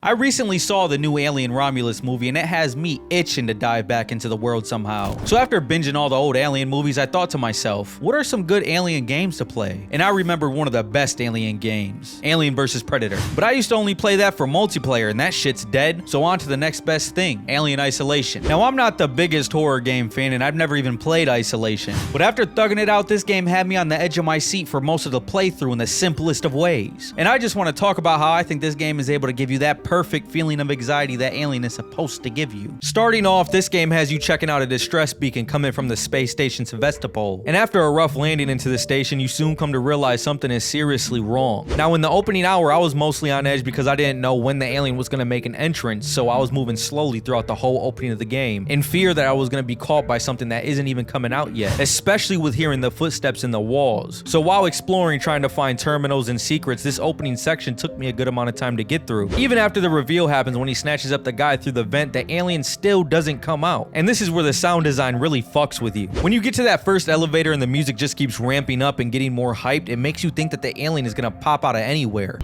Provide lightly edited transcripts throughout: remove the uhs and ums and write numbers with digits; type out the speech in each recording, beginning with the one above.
I recently saw the new Alien Romulus movie and it has me itching to dive back into the world somehow. So after binging all the old Alien movies, I thought to myself, what are some good Alien games to play? And I remember one of the best Alien games, Alien vs Predator. But I used to only play that for multiplayer and that shit's dead, so on to the next best thing, Alien Isolation. Now I'm not the biggest horror game fan and I've never even played Isolation, but after thugging it out, this game had me on the edge of my seat for most of the playthrough in the simplest of ways. And I just want to talk about how I think this game is able to give you that perfect feeling of anxiety that Alien is supposed to give you. Starting off, this game has you checking out a distress beacon coming from the space station Sevastopol, and after a rough landing into the station, you soon come to realize something is seriously wrong. Now in the opening hour, I was mostly on edge because I didn't know when the alien was going to make an entrance, so I was moving slowly throughout the whole opening of the game, in fear that I was going to be caught by something that isn't even coming out yet, especially with hearing the footsteps in the walls. So while exploring trying to find terminals and secrets, this opening section took me a good amount of time to get through. Even after the reveal happens when he snatches up the guy through the vent, the alien still doesn't come out. And this is where the sound design really fucks with you. When you get to that first elevator and the music just keeps ramping up and getting more hyped, it makes you think that the alien is gonna pop out of anywhere.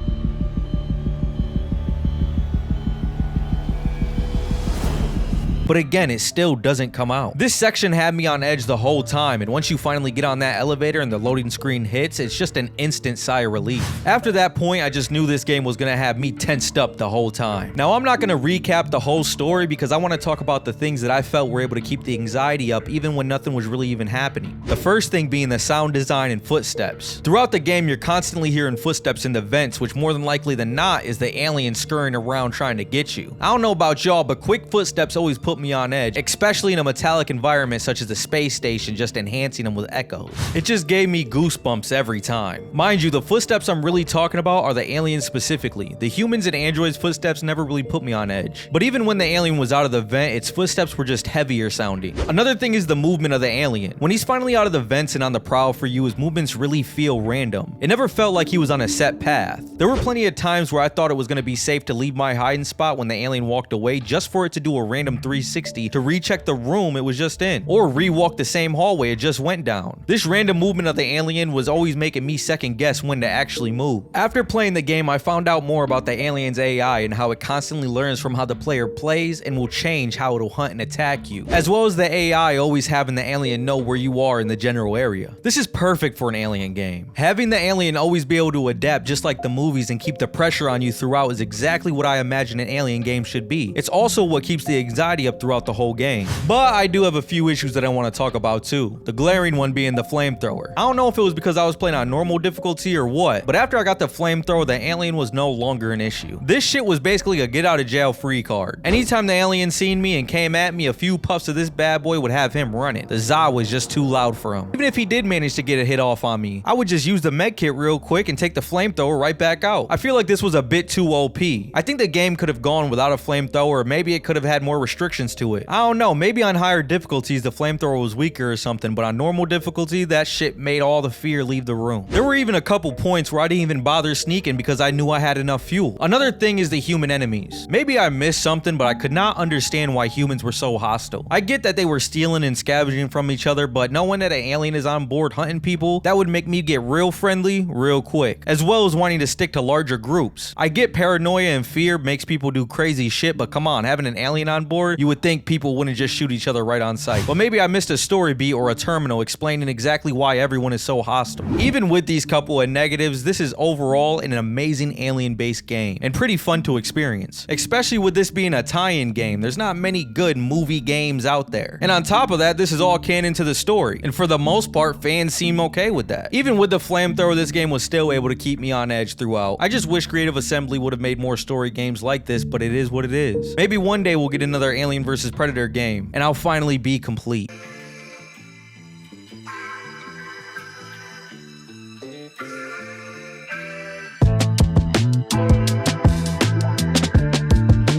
But again, it still doesn't come out. This section had me on edge the whole time, and once you finally get on that elevator and the loading screen hits, it's just an instant sigh of relief. After that point, I just knew this game was gonna have me tensed up the whole time. Now, I'm not gonna recap the whole story because I wanna talk about the things that I felt were able to keep the anxiety up even when nothing was really even happening. The first thing being the sound design and footsteps. Throughout the game, you're constantly hearing footsteps in the vents, which more than likely than not is the alien scurrying around trying to get you. I don't know about y'all, but quick footsteps always put me on edge, especially in a metallic environment such as the space station, just enhancing them with echoes. It just gave me goosebumps every time. Mind you, the footsteps I'm really talking about are the aliens specifically. The humans and androids' footsteps never really put me on edge. But even when the alien was out of the vent, its footsteps were just heavier sounding. Another thing is the movement of the alien. When he's finally out of the vents and on the prowl for you, his movements really feel random. It never felt like he was on a set path. There were plenty of times where I thought it was going to be safe to leave my hiding spot when the alien walked away just for it to do a random 360 to recheck the room it was just in, or re-walk the same hallway it just went down. This random movement of the alien was always making me second guess when to actually move. After playing the game, I found out more about the alien's AI and how it constantly learns from how the player plays and will change how it'll hunt and attack you, as well as the AI always having the alien know where you are in the general area. This is perfect for an alien game. Having the alien always be able to adapt just like the movies and keep the pressure on you throughout is exactly what I imagine an alien game should be. It's also what keeps the anxiety up throughout the whole game. But I do have a few issues that I want to talk about too. The glaring one being the flamethrower. I don't know if it was because I was playing on normal difficulty or what, but after I got the flamethrower, the alien was no longer an issue. This shit was basically a get out of jail free card. Anytime the alien seen me and came at me, a few puffs of this bad boy would have him running. The za was just too loud for him. Even if he did manage to get a hit off on me, I would just use the med kit real quick and take the flamethrower right back out. I feel like this was a bit too OP. I think the game could have gone without a flamethrower, or maybe it could have had more restrictions to it. I don't know, maybe on higher difficulties the flamethrower was weaker or something, but on normal difficulty that shit made all the fear leave the room. There were even a couple points where I didn't even bother sneaking because I knew I had enough fuel. Another thing is the human enemies. Maybe I missed something, but I could not understand why humans were so hostile. I get that they were stealing and scavenging from each other, but knowing that an alien is on board hunting people, that would make me get real friendly real quick, as well as wanting to stick to larger groups. I get paranoia and fear makes people do crazy shit, but come on, having an alien on board, you would think people wouldn't just shoot each other right on sight. But maybe I missed a story beat or a terminal explaining exactly why everyone is so hostile. Even with these couple of negatives, this is overall an amazing alien-based game and pretty fun to experience. Especially with this being a tie-in game, there's not many good movie games out there. And on top of that, this is all canon to the story, and for the most part, fans seem okay with that. Even with the flamethrower, this game was still able to keep me on edge throughout. I just wish Creative Assembly would have made more story games like this, but it is what it is. Maybe one day we'll get another Alien vs Predator game, and I'll finally be complete.